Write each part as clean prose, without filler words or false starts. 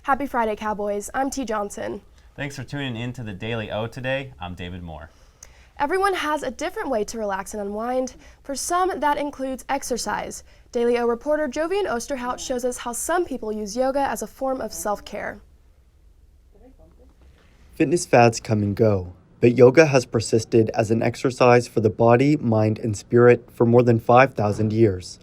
Happy Friday, Cowboys. I'm T. Johnson. Thanks for tuning in to the Daily O today. I'm David Moore. Everyone has a different way to relax and unwind. For some, that includes exercise. Daily O reporter Jovian Osterhout shows us how some people use yoga as a form of self-care. Fitness fads come and go, but yoga has persisted as an exercise for the body, mind, and spirit for more than 5,000 years.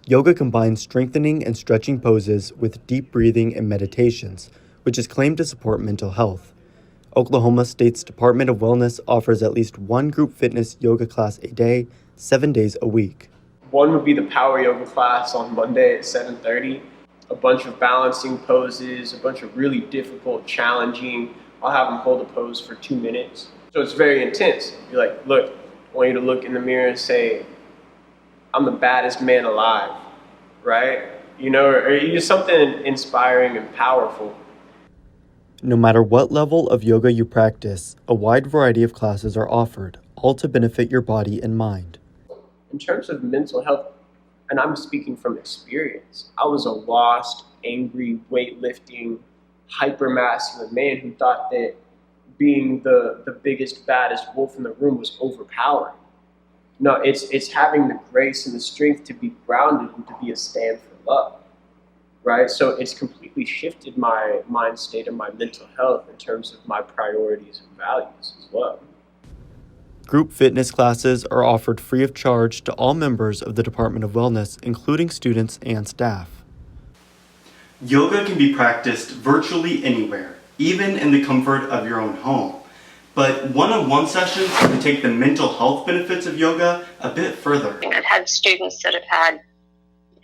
Yoga combines strengthening and stretching poses with deep breathing and meditations, which is claimed to support mental health. Oklahoma State's Department of Wellness offers at least one group fitness yoga class a day, 7 days a week. One would be the power yoga class on Monday at 7:30. A bunch of balancing poses, a bunch of really difficult, challenging. I'll have them hold a pose for 2 minutes. So it's very intense. You're like, look, I want you to look in the mirror and say, I'm the baddest man alive, right? Or just something inspiring and powerful. No matter what level of yoga you practice, a wide variety of classes are offered, all to benefit your body and mind. In terms of mental health, and I'm speaking from experience, I was a lost, angry, weightlifting, hyper-masculine man who thought that being the biggest, baddest wolf in the room was overpowering. No, it's having the grace and the strength to be grounded and to be a stand for love, right? So it's completely shifted my mind state and my mental health in terms of my priorities and values as well. Group fitness classes are offered free of charge to all members of the Department of Wellness, including students and staff. Yoga can be practiced virtually anywhere, even in the comfort of your own home. But one-on-one sessions can take the mental health benefits of yoga a bit further. I've had students that have had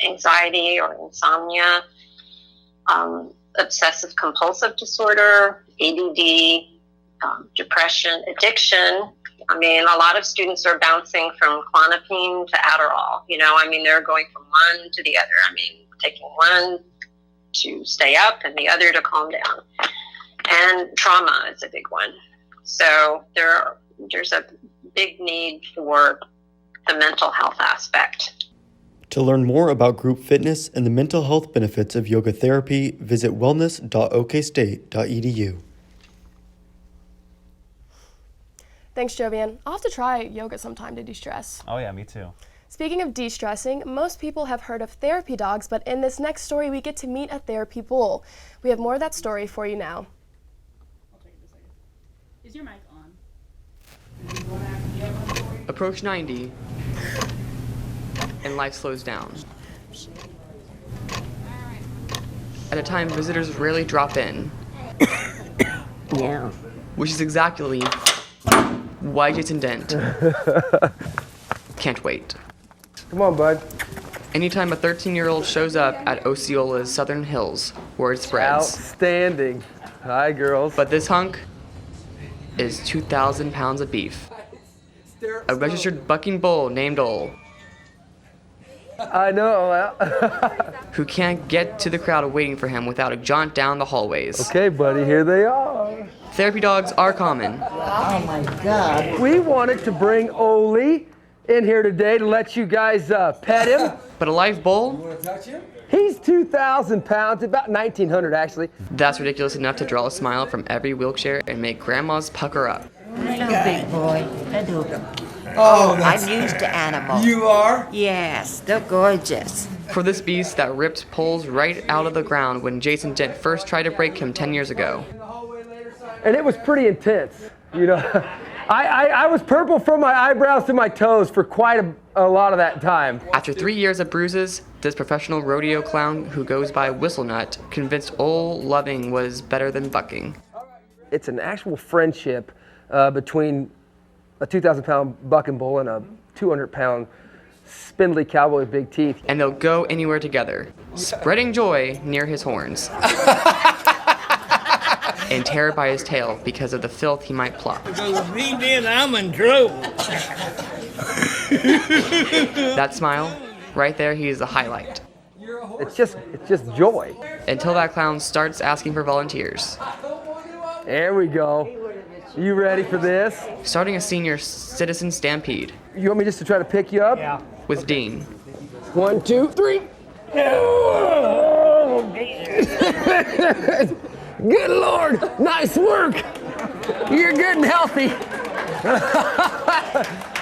anxiety or insomnia, obsessive compulsive disorder, ADD, depression, addiction. A lot of students are bouncing from Clonopine to Adderall. They're going from one to the other. Taking one to stay up and the other to calm down. And trauma is a big one. So there's a big need for the mental health aspect. To learn more about group fitness and the mental health benefits of yoga therapy, visit wellness.okstate.edu. Thanks, Jovian. I'll have to try yoga sometime to de-stress. Oh yeah, me too. Speaking of de-stressing, most people have heard of therapy dogs, but in this next story, we get to meet a therapy bull. We have more of that story for you now. I'll take it a second. Is your mic on? Approach 90, and life slows down. At a time, visitors rarely drop in. Yeah. Which is exactly why Jason Dent can't wait. Come on, bud. Anytime a 13-year-old shows up at Osceola's Southern Hills, word spreads. Outstanding. Hi, girls. But this hunk is 2,000 pounds of beef. A registered bucking bull named Ole. I know. Who can't get to the crowd waiting for him without a jaunt down the hallways. Okay, buddy, here they are. Therapy dogs are common. Oh my God. We wanted to bring Ole in here today to let you guys pet him. But a live bull? You want to touch him? He's 2,000 pounds, about 1,900 actually. That's ridiculous enough to draw a smile from every wheelchair and make grandmas pucker up. Hello, big boy. Hello. Oh, I'm used to animals. You are? Yes, they're gorgeous. For this beast that ripped poles right out of the ground when Jason Dent first tried to break him 10 years ago. And it was pretty intense, I was purple from my eyebrows to my toes for quite a lot of that time. After 3 years of bruises, this professional rodeo clown who goes by Whistlenut convinced Ole loving was better than bucking. It's an actual friendship between a 2,000-pound bucking bull and a 200-pound spindly cowboy with big teeth. And they'll go anywhere together, spreading joy near his horns. And terror by his tail because of the filth he might plop. Because if he did, I'm in trouble. That smile, right there, he is the highlight. It's just joy. Until that clown starts asking for volunteers. There we go. You ready for this? Starting a senior citizen stampede. You want me just to try to pick you up? Yeah. With Dean. 1, 2, 3. Good Lord, nice work. You're good and healthy.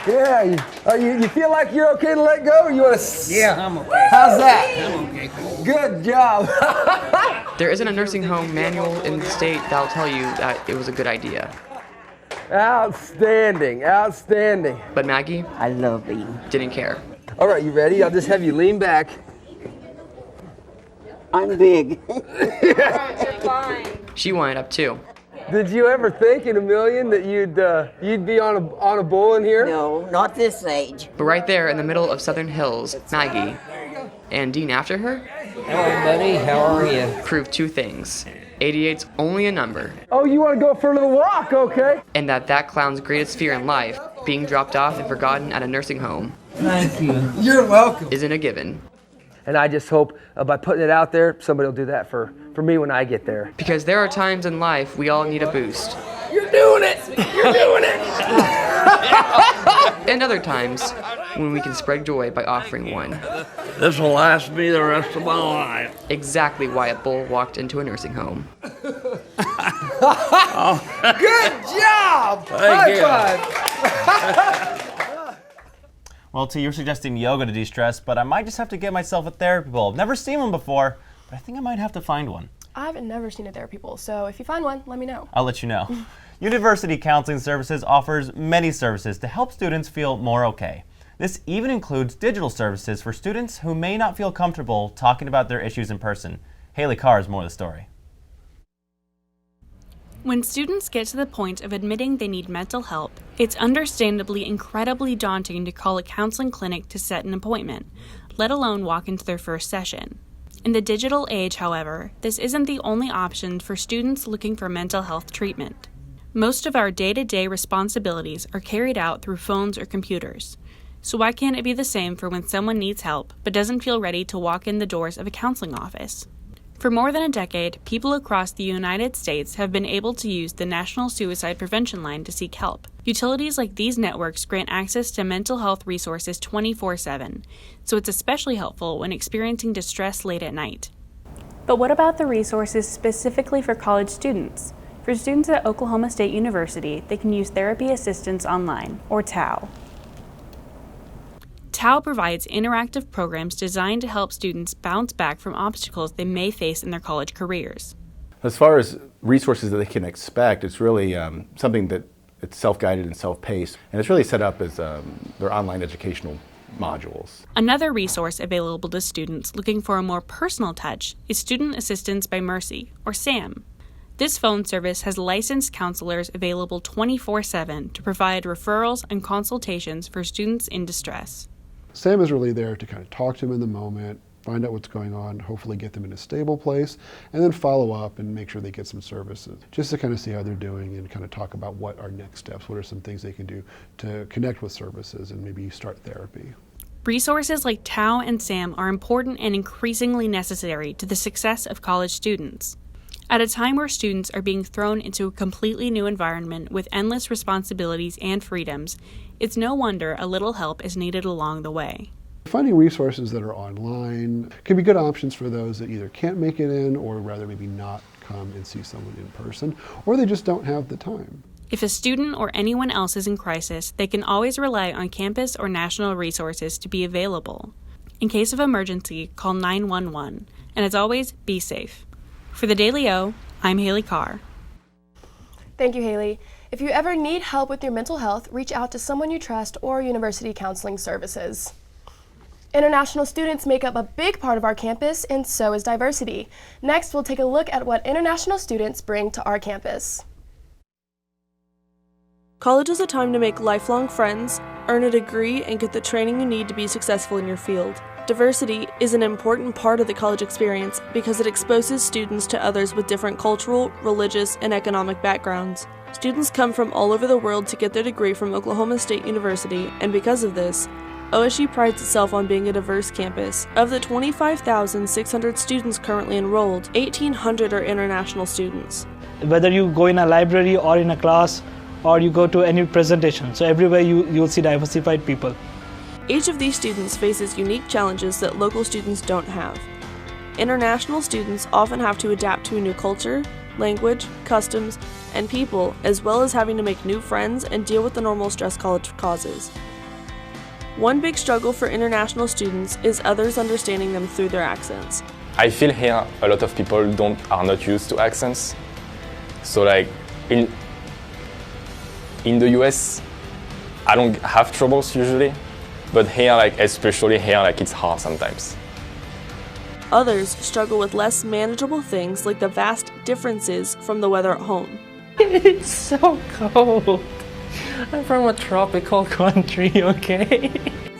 Yeah, you feel like you're okay to let go? Or you want to? Yeah, I'm okay. How's that? I'm okay. Good job. There isn't a nursing home manual in the state that'll tell you that it was a good idea. Outstanding, outstanding. But Maggie I love you. didn't care. All right, you ready? I'll just have you lean back. I'm big. She wanted up too. Did you ever think in a million that you'd be on a bull in here? No, not this age. But right there in the middle of Southern Hills, Maggie, and Dean after her, Hello, buddy. How are you? proved two things. 88's only a number, Oh, you want to go for a little walk, okay? and that clown's greatest fear in life, being dropped off and forgotten at a nursing home, Thank you. You're welcome. isn't a given. And I just hope by putting it out there, somebody will do that for me when I get there. Because there are times in life we all need a boost. You're doing it! You're doing it! And other times when we can spread joy by offering one. This will last me the rest of my life. Exactly why a bull walked into a nursing home. Good job! Thank you. High five! Well, T, you're suggesting yoga to de-stress, but I might just have to get myself a therapy bowl. I've never seen one before, but I think I might have to find one. I've never seen a therapy pool, so if you find one, let me know. I'll let you know. University Counseling Services offers many services to help students feel more okay. This even includes digital services for students who may not feel comfortable talking about their issues in person. Haley Carr has more of the story. When students get to the point of admitting they need mental help, it's understandably incredibly daunting to call a counseling clinic to set an appointment, let alone walk into their first session. In the digital age, however, this isn't the only option for students looking for mental health treatment. Most of our day-to-day responsibilities are carried out through phones or computers. So why can't it be the same for when someone needs help but doesn't feel ready to walk in the doors of a counseling office? For more than a decade, people across the United States have been able to use the National Suicide Prevention Line to seek help. Utilities like these networks grant access to mental health resources 24/7, so it's especially helpful when experiencing distress late at night. But what about the resources specifically for college students? For students at Oklahoma State University, they can use Therapy Assistance Online, or TAO. TAO provides interactive programs designed to help students bounce back from obstacles they may face in their college careers. As far as resources that they can expect, it's really something that it's self-guided and self-paced, and it's really set up as their online educational modules. Another resource available to students looking for a more personal touch is Student Assistance by Mercy, or SAM. This phone service has licensed counselors available 24/7 to provide referrals and consultations for students in distress. SAM is really there to kind of talk to them in the moment, find out what's going on, hopefully get them in a stable place, and then follow up and make sure they get some services, just to kind of see how they're doing and kind of talk about what are next steps, what are some things they can do to connect with services and maybe start therapy. Resources like TAO and SAM are important and increasingly necessary to the success of college students. At a time where students are being thrown into a completely new environment with endless responsibilities and freedoms, it's no wonder a little help is needed along the way. Finding resources that are online can be good options for those that either can't make it in or rather maybe not come and see someone in person, or they just don't have the time. If a student or anyone else is in crisis, they can always rely on campus or national resources to be available. In case of emergency, call 911, and as always, be safe. For the Daily O, I'm Haley Carr. Thank you, Haley. If you ever need help with your mental health, reach out to someone you trust or University Counseling Services. International students make up a big part of our campus, and so is diversity. Next, we'll take a look at what international students bring to our campus. College is a time to make lifelong friends, earn a degree, and get the training you need to be successful in your field. Diversity is an important part of the college experience because it exposes students to others with different cultural, religious, and economic backgrounds. Students come from all over the world to get their degree from Oklahoma State University, and because of this, OSU prides itself on being a diverse campus. Of the 25,600 students currently enrolled, 1,800 are international students. Whether you go in a library or in a class, or you go to any presentation, so everywhere you'll see diversified people. Each of these students faces unique challenges that local students don't have. International students often have to adapt to a new culture, language, customs, and people, as well as having to make new friends and deal with the normal stress college causes. One big struggle for international students is others understanding them through their accents. I feel here a lot of people are not used to accents. So like in the US, I don't have troubles usually, but here, like especially here, like it's hard sometimes. Others struggle with less manageable things like the vast differences from the weather at home. It's so cold. I'm from a tropical country, okay?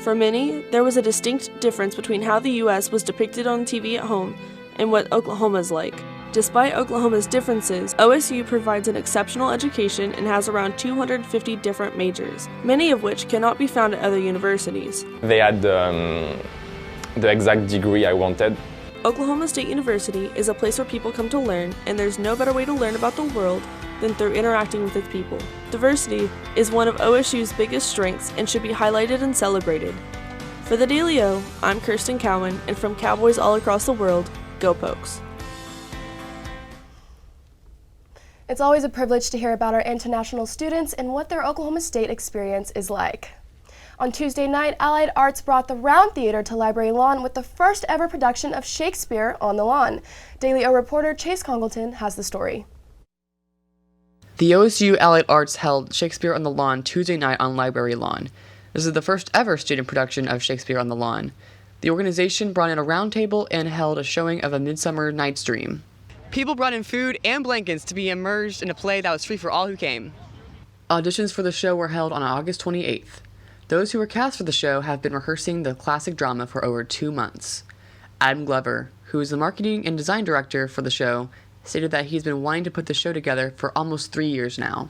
For many, there was a distinct difference between how the US was depicted on TV at home and what Oklahoma's like. Despite Oklahoma's differences, OSU provides an exceptional education and has around 250 different majors, many of which cannot be found at other universities. They had the exact degree I wanted. Oklahoma State University is a place where people come to learn, and there's no better way to learn about the world than through interacting with its people. Diversity is one of OSU's biggest strengths and should be highlighted and celebrated. For the Daily O, I'm Kirsten Cowan, and from Cowboys all across the world, go Pokes. It's always a privilege to hear about our international students and what their Oklahoma State experience is like. On Tuesday night, Allied Arts brought the Round Theater to Library Lawn with the first ever production of Shakespeare on the Lawn. Daily O reporter Chase Congleton has the story. The OSU Allied Arts held Shakespeare on the Lawn Tuesday night on Library Lawn. This is the first ever student production of Shakespeare on the Lawn. The organization brought in a round table and held a showing of A Midsummer Night's Dream. People brought in food and blankets to be immersed in a play that was free for all who came. Auditions for the show were held on August 28th. Those who were cast for the show have been rehearsing the classic drama for over 2 months. Adam Glover, who is the marketing and design director for the show, stated that he's been wanting to put the show together for almost 3 years now.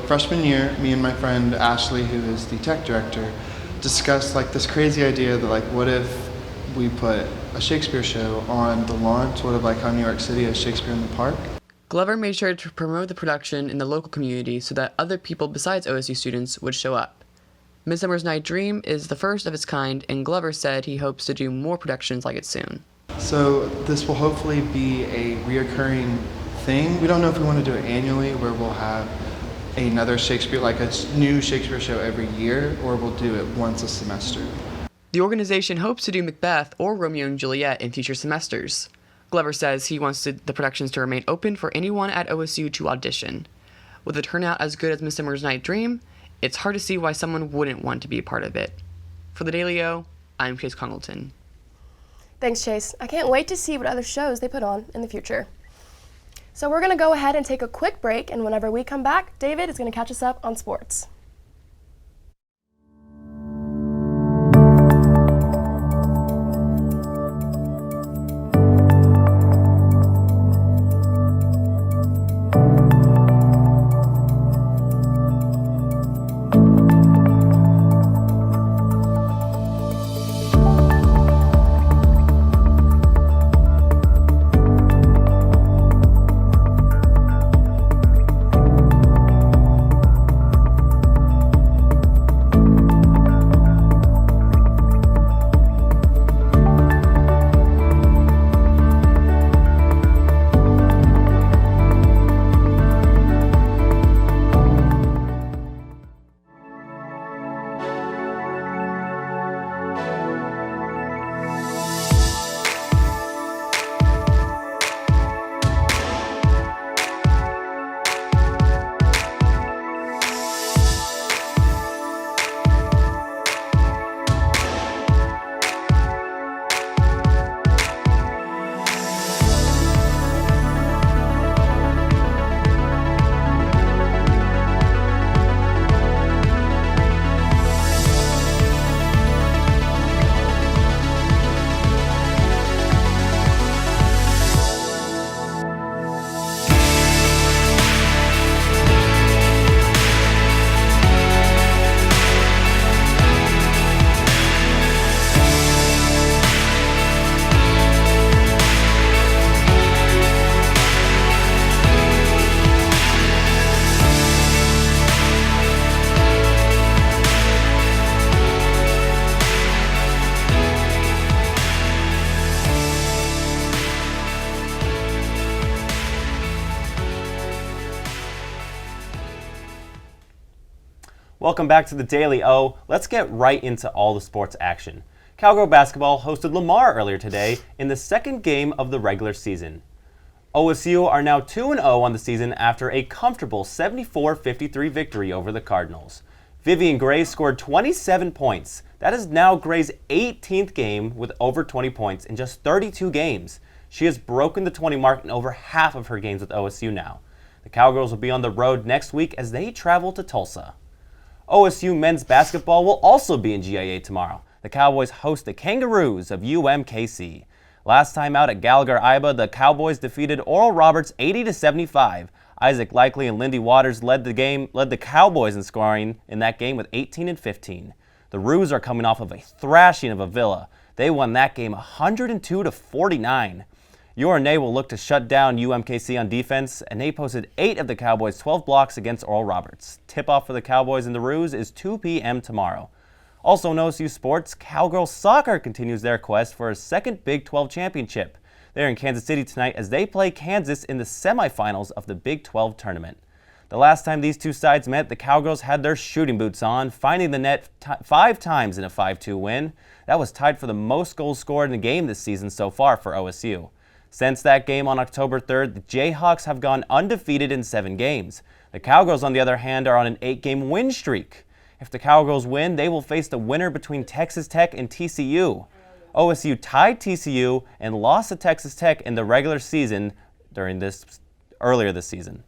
Freshman year, me and my friend Ashley, who is the tech director, discussed this crazy idea that what if we put a Shakespeare show on the lawn, sort of like how New York City has Shakespeare in the Park. Glover made sure to promote the production in the local community so that other people besides OSU students would show up. Midsummer's Night Dream is the first of its kind, and Glover said he hopes to do more productions like it soon. So this will hopefully be a reoccurring thing. We don't know if we want to do it annually, where we'll have another Shakespeare, like a new Shakespeare show every year, or we'll do it once a semester. The organization hopes to do Macbeth or Romeo and Juliet in future semesters. Glover says he wants the productions to remain open for anyone at OSU to audition. With a turnout as good as Midsummer's Night Dream, it's hard to see why someone wouldn't want to be a part of it. For the Daily O, I'm Chase Congleton. Thanks, Chase. I can't wait to see what other shows they put on in the future. So we're going to go ahead and take a quick break, and whenever we come back, David is going to catch us up on sports. Welcome back to the Daily O. Let's get right into all the sports action. Cowgirl basketball hosted Lamar earlier today in the second game of the regular season. OSU are now 2-0 on the season after a comfortable 74-53 victory over the Cardinals. Vivian Gray scored 27 points. That is now Gray's 18th game with over 20 points in just 32 games. She has broken the 20 mark in over half of her games with OSU now. The Cowgirls will be on the road next week as they travel to Tulsa. OSU men's basketball will also be in GIA tomorrow. The Cowboys host the Kangaroos of UMKC. Last time out at Gallagher-Iba, the Cowboys defeated Oral Roberts 80-75. Isaac Likely and Lindy Waters led the Cowboys in scoring in that game with 18 and 15. The Roos are coming off of a thrashing of Avila. They won that game 102-49. URNA will look to shut down UMKC on defense, and they posted 8 of the Cowboys' 12 blocks against Oral Roberts. Tip-off for the Cowboys and the Roos is 2 p.m. tomorrow. Also in OSU sports, Cowgirl soccer continues their quest for a second Big 12 championship. They're in Kansas City tonight as they play Kansas in the semifinals of the Big 12 tournament. The last time these two sides met, the Cowgirls had their shooting boots on, finding the net 5 times in a 5-2 win. That was tied for the most goals scored in a game this season so far for OSU. Since that game on October 3rd, the Jayhawks have gone undefeated in 7 games. The Cowgirls, on the other hand, are on an 8-game win streak. If the Cowgirls win, they will face the winner between Texas Tech and TCU. OSU tied TCU and lost to Texas Tech in the regular season earlier this season.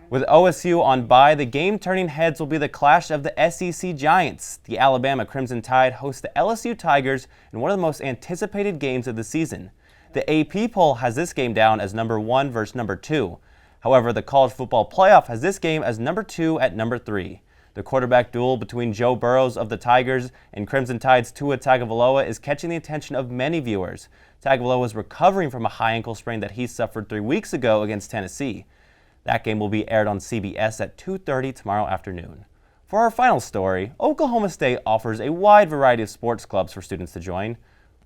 With OSU on bye, the game turning heads will be the clash of the SEC Giants. The Alabama Crimson Tide host the LSU Tigers in one of the most anticipated games of the season. The AP poll has this game down as number 1 versus number 2. However, the College Football Playoff has this game as number 2 at number 3. The quarterback duel between Joe Burrows of the Tigers and Crimson Tide's Tua Tagovailoa is catching the attention of many viewers. Tagovailoa is recovering from a high ankle sprain that he suffered 3 weeks ago against Tennessee. That game will be aired on CBS at 2:30 tomorrow afternoon. For our final story, Oklahoma State offers a wide variety of sports clubs for students to join.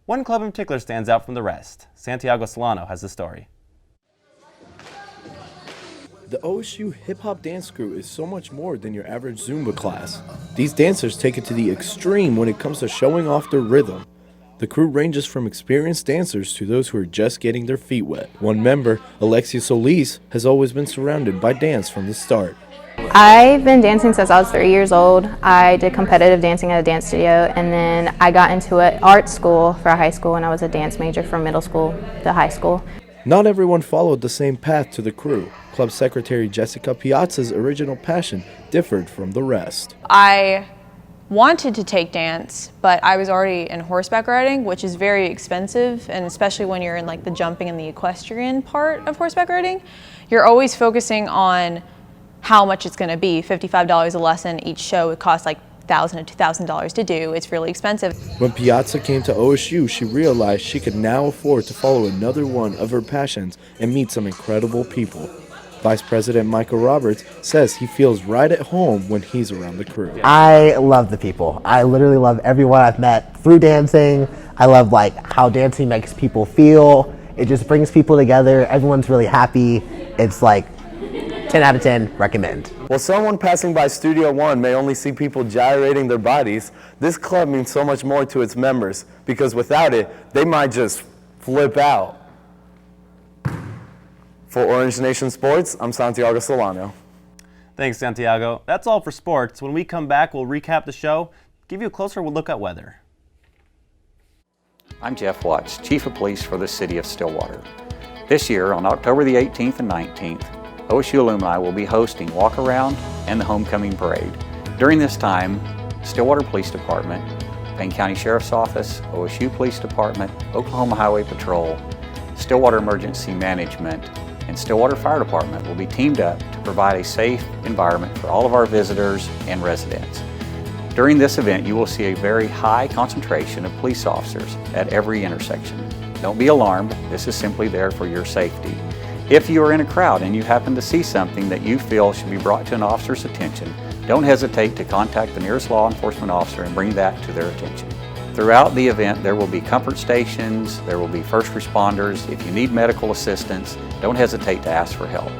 One club in particular stands out from the rest. Santiago Solano has the story. The OSU hip-hop dance crew is so much more than your average Zumba class. These dancers take it to the extreme when it comes to showing off their rhythm. The crew ranges from experienced dancers to those who are just getting their feet wet. One member, Alexia Solis, has always been surrounded by dance from the start. I've been dancing since I was 3 years old. I did competitive dancing at a dance studio, and then I got into an art school for high school, and I was a dance major from middle school to high school. Not everyone followed the same path to the crew. Club secretary Jessica Piazza's original passion differed from the rest. I wanted to take dance, but I was already in horseback riding, which is very expensive, and especially when you're in like the jumping and the equestrian part of horseback riding, you're always focusing on how much it's going to be. $55 a lesson each show. It costs like $1,000 to $2,000 to do. It's really expensive. When Piazza came to OSU, she realized she could now afford to follow another one of her passions and meet some incredible people. Vice President Michael Roberts says he feels right at home when he's around the crew. I love the people. I literally love everyone I've met through dancing. I love how dancing makes people feel. It just brings people together. Everyone's really happy. It's 10 out of 10, recommend. While someone passing by Studio One may only see people gyrating their bodies, this club means so much more to its members, because without it, they might just flip out. For Orange Nation Sports, I'm Santiago Solano. Thanks, Santiago. That's all for sports. When we come back, we'll recap the show, give you a closer look at weather. I'm Jeff Watts, Chief of Police for the City of Stillwater. This year, on October the 18th and 19th, OSU alumni will be hosting Walk Around and the Homecoming Parade. During this time, Stillwater Police Department, Payne County Sheriff's Office, OSU Police Department, Oklahoma Highway Patrol, Stillwater Emergency Management, and Stillwater Fire Department will be teamed up to provide a safe environment for all of our visitors and residents. During this event, you will see a very high concentration of police officers at every intersection. Don't be alarmed, this is simply there for your safety. If you are in a crowd and you happen to see something that you feel should be brought to an officer's attention, don't hesitate to contact the nearest law enforcement officer and bring that to their attention. Throughout the event, there will be comfort stations, there will be first responders. If you need medical assistance, don't hesitate to ask for help.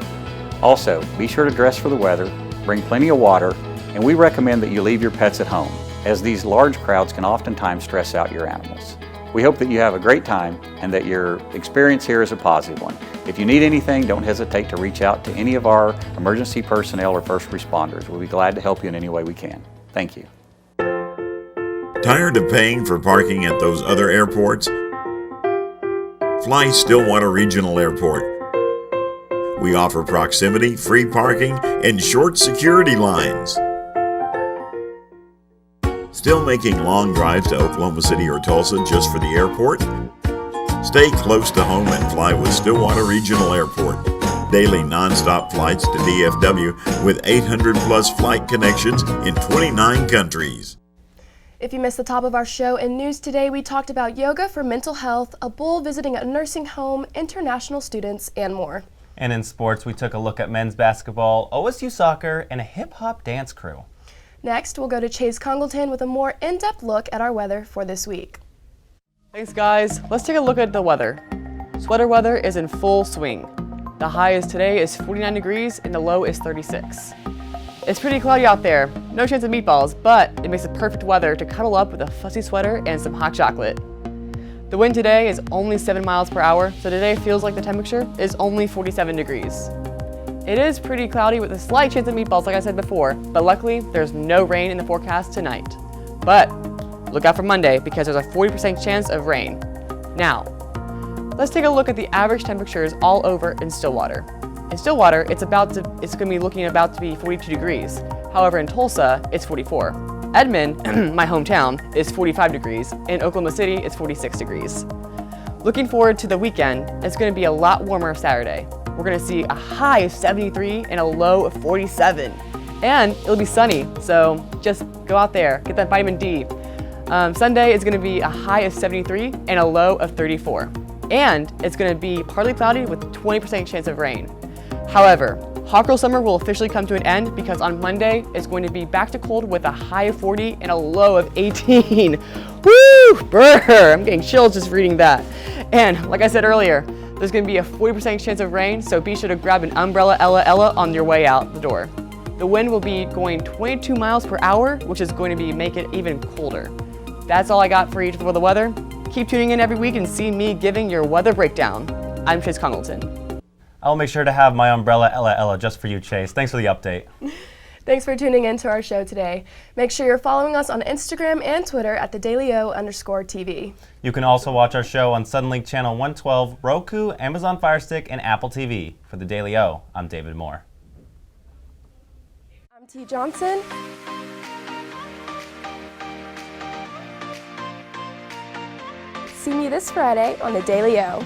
Also, be sure to dress for the weather, bring plenty of water, and we recommend that you leave your pets at home, as these large crowds can oftentimes stress out your animals. We hope that you have a great time and that your experience here is a positive one. If you need anything, don't hesitate to reach out to any of our emergency personnel or first responders. We'll be glad to help you in any way we can. Thank you. Tired of paying for parking at those other airports? Fly Stillwater Regional Airport. We offer proximity, free parking, and short security lines. Still making long drives to Oklahoma City or Tulsa just for the airport? Stay close to home and fly with Stillwater Regional Airport. Daily non-stop flights to DFW with 800 plus flight connections in 29 countries. If you missed the top of our show in news today, we talked about yoga for mental health, a bull visiting a nursing home, international students, and more. And in sports, we took a look at men's basketball, OSU soccer, and a hip-hop dance crew. Next, we'll go to Chase Congleton with a more in-depth look at our weather for this week. Thanks, guys. Let's take a look at the weather. Sweater weather is in full swing. The high is today is 49 degrees and the low is 36. It's pretty cloudy out there. No chance of meatballs, but it makes it perfect weather to cuddle up with a fuzzy sweater and some hot chocolate. The wind today is only 7 miles per hour, so today feels like the temperature is only 47 degrees. It is pretty cloudy with a slight chance of meatballs, like I said before, but luckily there's no rain in the forecast tonight. But look out for Monday because there's a 40% chance of rain. Now, let's take a look at the average temperatures all over in Stillwater. In Stillwater, it's going to be looking about to be 42 degrees. However, in Tulsa, it's 44. Edmond, my hometown, is 45 degrees, and Oklahoma City is 46 degrees. Looking forward to the weekend, it's going to be a lot warmer Saturday. We're going to see a high of 73 and a low of 47. And it'll be sunny, so just go out there, get that vitamin D. Sunday is going to be a high of 73 and a low of 34. And it's going to be partly cloudy with 20% chance of rain. However, hot girl summer will officially come to an end because on Monday it's going to be back to cold with a high of 40 and a low of 18. Woo! Brr! I'm getting chills just reading that. And like I said earlier, there's going to be a 40% chance of rain, so be sure to grab an umbrella Ella on your way out the door. The wind will be going 22 miles per hour, which is going to make it even colder. That's all I got for you for the weather. Keep tuning in every week and see me giving your weather breakdown. I'm Chase Congleton. I'll make sure to have my umbrella Ella just for you, Chase. Thanks for the update. Thanks for tuning in to our show today. Make sure you're following us on Instagram and Twitter at @thedailyo_TV. You can also watch our show on Suddenlink Channel 112, Roku, Amazon Fire Stick, and Apple TV. For The Daily O, I'm David Moore. I'm T. Johnson. See me this Friday on The Daily O.